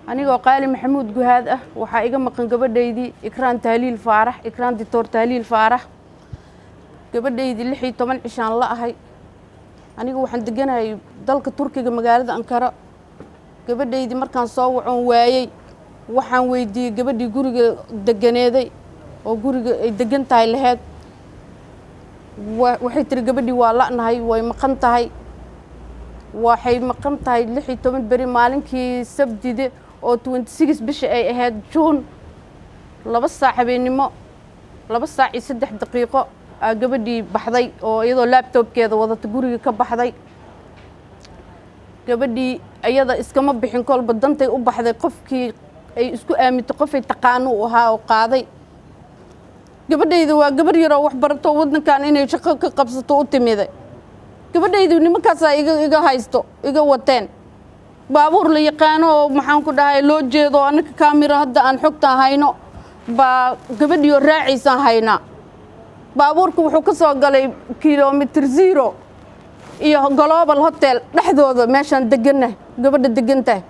anigoo qaali maxamuud guhaad ah waxaa iga maqan gabadhaydii ikraan tahliil faarax ikraan dictor tahliil faarax gabadhaydii 16 cishaan la ahay aniga waxaan deganahay dalka Turkiga magaalada Ankara gabadhaydii markaan soo wacon waayay waxaan weydiiyay gabadhii guriga deganeeday oo guriga ay degan tahay lahayd waxay tiri gabadhii waa la'nahay way maqan tahay waxay maqan tahay 16 bari maalinkii sabtide oo 26 bisha ay ahayd June 2 saac habeenimo 2 saac iyo 3 daqiiqo gabadhii baxday oo iyadoo laptopkeeda wadata guriga ka baxday gabadhii ayada iskama bixin kolba dantay u baxday qofkii ay isku aaminto qofay taqaan u ahaa oo qaaday gabadhaydu waa gabar yar oo wax barato wadankan inay shaqo ka qabsato u timiday gabadhaydu nimankaas iga haysto iga wateen baabuur la yaqaan oo maxaan ku dhahay loo jeedo anaka kaamira hadda aan xogta hayno ba gabadhiyo raacaysan hayna baabuurku wuxuu ka soo galay kilometer 0 iyo global hotel dhaxdooda meeshan deganah gabadha degantahay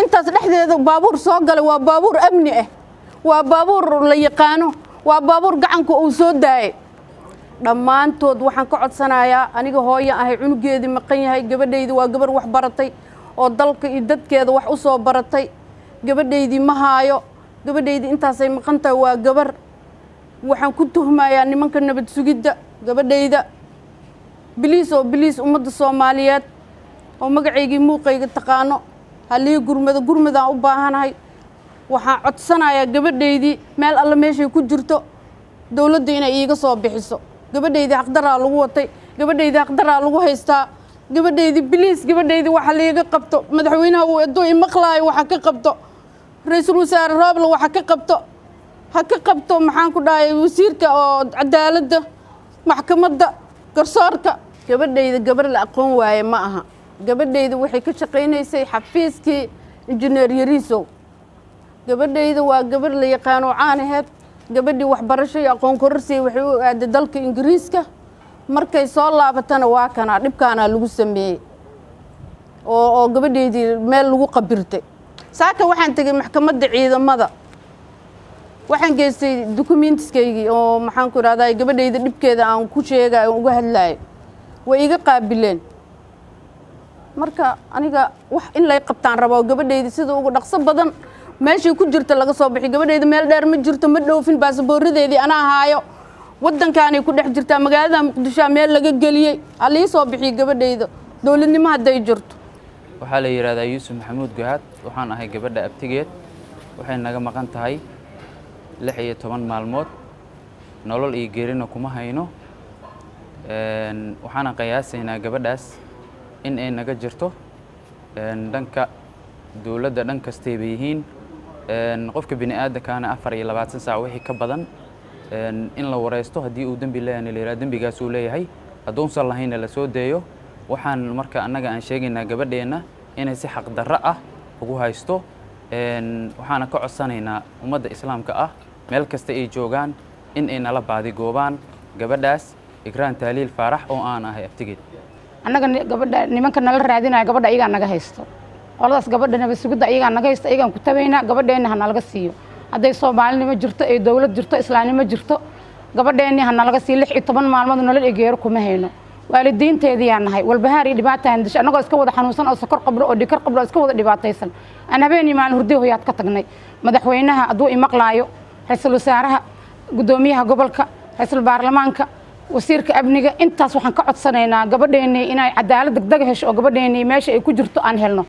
intaas dhaxdeeda baabuur soo galay waa baabuur amni ah waa baabuur la yaqaano waa baabuur gacanka uu soo daayay dhamaantood waxaan ka codsanayaa aniga hooyo ahay cunugeedii maqan yahay gabadhaydii waa gabar wax baratay oo dalka iyo dadkeeda wax u soo baratay gabadhaydii ma haayo gabadhaydii intaas ay maqan tahay waa gabar waxaan ku tuhmayaa nimanka nabad sugidda gabadhayda biliis ummadda Soomaaliyeed oo magaceygii muuqayga taqaano halii gurmadaan u baahanahay waxaan codsanayaa gabadhaydii meel alla meeshay ku jirto dawladda inay iiga soo bixiso gabadhaydii xaqdaraa lagu watay gabadhaydii xaqdaraa lagu haystaa gabadhaydii biliis gabadhaydii waxa liiga qabto madaxweynaha uu eedo maqlaay waxa ka qabto ra'iisul wasaare Roble waxa ka qabto ha ka qabto maxaan ku dhahay wasiirka oo cadaaladda maxkamadda garsoorka gabadhayda gabar la aqoon waaye ma aha gabadhayda waxay ka shaqeynaysay xafiiskii injineer Yariisow gabadhayda waa gabar la yaqaan oo caan ahayd gabadhii waxbarasho iyo aqoon kororsi waxay u aaday dalka Ingiriiska markay soo laabatana waa kana dhibkaana lagu sameeyay oo gabadhaydii meel lagu qabirtay saaka waxaan tagay maxkamadda ciidamada waxaan geystay documentiskaygi oo maxaan ku raadayay gabadhayda dhibkeeda aan ku sheegay oo uga hadlaay way iga qaabileen marka aniga wax in lay qabtaan rabo gabadhayda sida ugu dhaqso badan meeshii ku jirta laga soo bixi gabadhayda meel dheer ma jirto ma dhoofin baasaboorradeedii ana haayo wadankaanay ku dhex jirtaa magaalada Muqdisho meel laga galiyay ali soo bixi gabadhayda dawladnimo haday jirto waxaa la yiraahdaa Yuusuf Maxamuud Guhaad waxaan ahay gabadha abtigeed waxay naga maqan tahay 16 maalmood nolol iyo geerina kuma hayno waxaan qiyaasaynaa gabadhaas in ay naga jirto dhanka dawladda dhan kastay yihiin qofka bini aadamkaana 24 saac wixii ka badan in la wareysto hadii uu dambi leeyahay la yiraahdo dambigaas uu leeyahay adoonsan lahayn la soo deeyo waxaan marka anaga aan sheegaynaa gabadheena inay si xaq darro ah ugu haysto waxaan ka codsanaynaa ummadda islaamka ah meel kasta ay joogaan in ay nala baadi goobaan gabadhaas ikraan tahliil faarax oo aan ahay abtigeed annaga gabadha nimanka nala raadinaya gabadha iyaga naga haysto qoladaas gabadha nabad sugidda iyaga naga haysto iyaga ku tabayna gabadheena hana laga siiyo haday Soomaalnimo jirto ee dawlad jirto islaamnimo jirto gabadheena hana laga siiyo 16 maalmood nolol egeer kuma hayno waalidiinteedii aan nahay walbahaar iyo dhibaataan dish anagoo iska wada xanuunsan oo sokor qabro oo dhikar qabro iska wada dhibaataysan aan habeenii maalin hurdi hooyaad ka tagnay madaxweynaha aduu imaqlaayo ra'iisul wasaaraha gudoomiyaha gobolka ra'iisul baarlamaanka wasiirka amniga intaas waxaan ka codsanaynaa gabadheena inay cadaalad degdeg hesho oo gabadheena meesha ay ku jirto aan helno